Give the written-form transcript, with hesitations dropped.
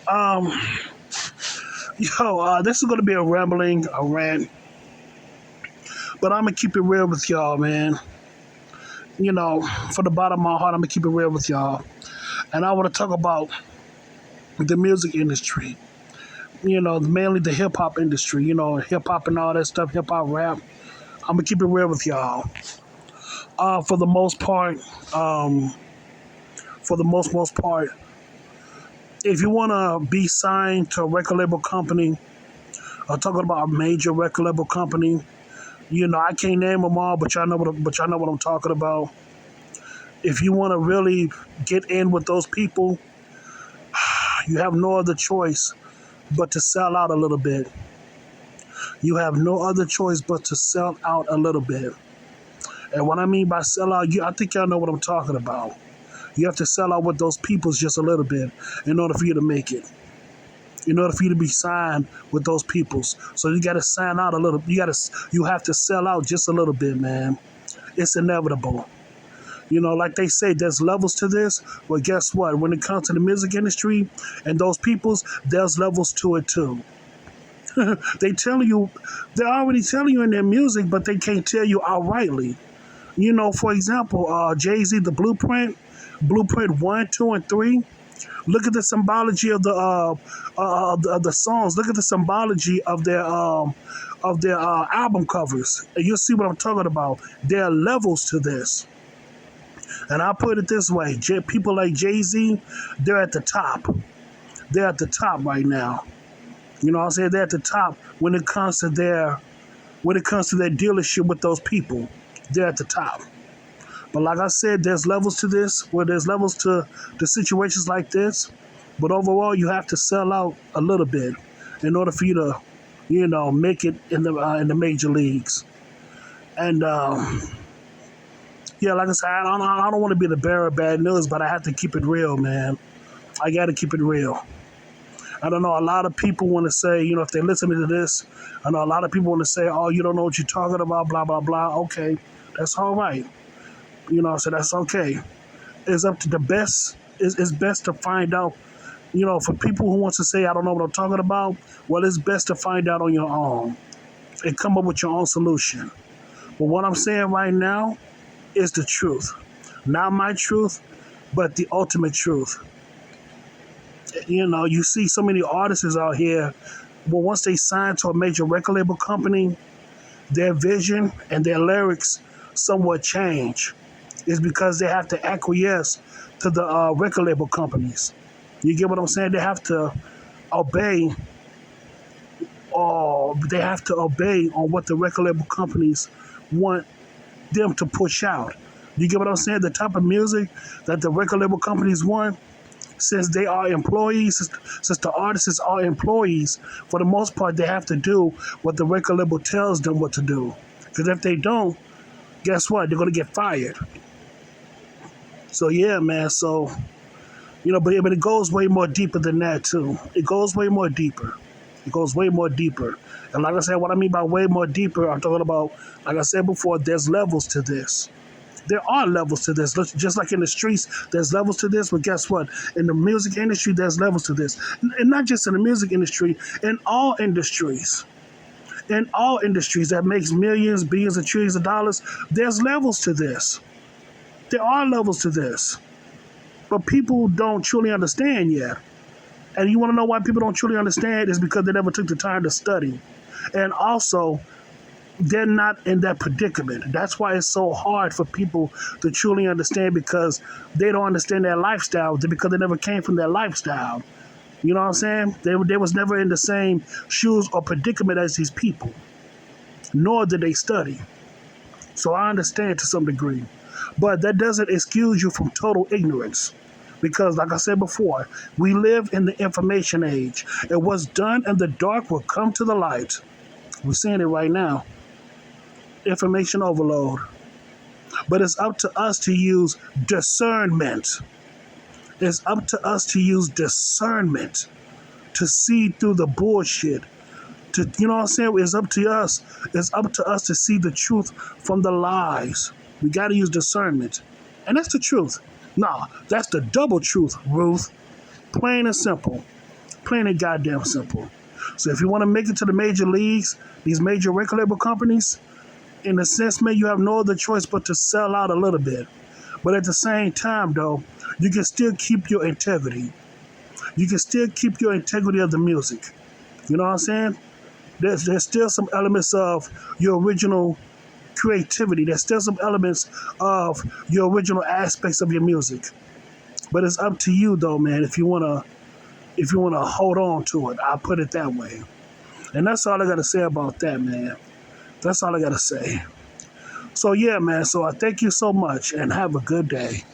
Um, this is gonna be a rambling, a rant, but I'm gonna keep it real with y'all, man. You know, from the bottom of my heart, I'm gonna keep it real with y'all, and I want to talk about the music industry. Mainly the hip hop industry. Hip hop and all that stuff, hip hop rap. I'm gonna keep it real with y'all. For the most part, um, for the most part, if you wanna be signed to a record label company, I'm talking about a major record label company. I can't name them all, but y'all know what I'm talking about. If you want to really get in with those people, you have no other choice but to sell out a little bit. You have no other choice but to sell out a little bit. And what I mean by sell out, I think y'all know what I'm talking about. You have to sell out with those peoples just a little bit in order for you to make it. In order for you to be signed with those peoples, so you got to sign out a little. You have to sell out just a little bit, man. It's inevitable. Like they say, there's levels to this. Well, guess what? When it comes to the music industry and those peoples, there's levels to it too. they tell you, they're already telling you in their music, but they can't tell you outrightly. For example, Jay-Z, the Blueprint 1, 2, and 3. Look at the symbology of the songs. Look at the symbology of their album covers, and you'll see what I'm talking about. There are levels to this. And I'll put it this way, people like Jay-Z, they're at the top. They're at the top right now. You know what I'm saying? They're at the top when it comes to their dealership with those people. They're at the top. But like I said, there's levels to this, where there's levels to the situations like this. But overall, you have to sell out a little bit in order for you to, make it in the major leagues. And yeah, like I said, I don't want to be the bearer of bad news, but I have to keep it real, man. I got to keep it real. I don't know. A lot of people want to say, if they listen to this, I know a lot of people want to say, oh, you don't know what you're talking about, blah, blah, blah. Okay, that's all right. So that's okay. It's up to the best. It's best to find out, for people who wants to say, I don't know what I'm talking about, well, it's best to find out on your own and come up with your own solution. But what I'm saying right now is the truth. Not my truth, but the ultimate truth. You see so many artists out here, well, once they sign to a major record label company, their vision and their lyrics somewhat change. It's because they have to acquiesce to the record label companies. You get what I'm saying? They have to obey, or they have to obey on what the record label companies want them to push out. You get what I'm saying? The type of music that the record label companies want, since they are employees, since the artists are employees, for the most part, they have to do what the record label tells them what to do. Because if they don't, guess what? They're going to get fired. So, yeah, man. So, but it goes way more deeper than that, too. It goes way more deeper. It goes way more deeper. And like I said, what I mean by way more deeper, I'm talking about, like I said before, there's levels to this. There are levels to this. Just like in the streets, there's levels to this. But guess what? In the music industry, there's levels to this. And not just in the music industry, in all industries. In all industries that makes millions, billions, and trillions of dollars, there's levels to this. There are levels to this. But people don't truly understand yet. And you want to know why people don't truly understand? Is because they never took the time to study. And also, they're not in that predicament. That's why it's so hard for people to truly understand, because they don't understand their lifestyle, because they never came from their lifestyle. You know what I'm saying? They was never in the same shoes or predicament as these people, nor did they study. So I understand to some degree. But that doesn't excuse you from total ignorance. Because like I said before, we live in the information age. And what's done in the dark will come to the light. We're seeing it right now. Information overload. But it's up to us to use discernment. It's up to us to use discernment to see through the bullshit. You know what I'm saying? It's up to us. It's up to us to see the truth from the lies. We got to use discernment. And that's the truth. Nah, that's the double truth, Ruth. Plain and simple. Plain and goddamn simple. So if you want to make it to the major leagues, these major record label companies, in a sense, man, you have no other choice but to sell out a little bit. But at the same time, though, you can still keep your integrity. You can still keep your integrity of the music. You know what I'm saying? There's still some elements of your original creativity. There's still some elements of your original aspects of your music. But it's up to you, though, man. If you wanna hold on to it, I'll put it that way. And that's all I gotta say about that, man. That's all I gotta say. So yeah, man. So I thank you so much, and have a good day.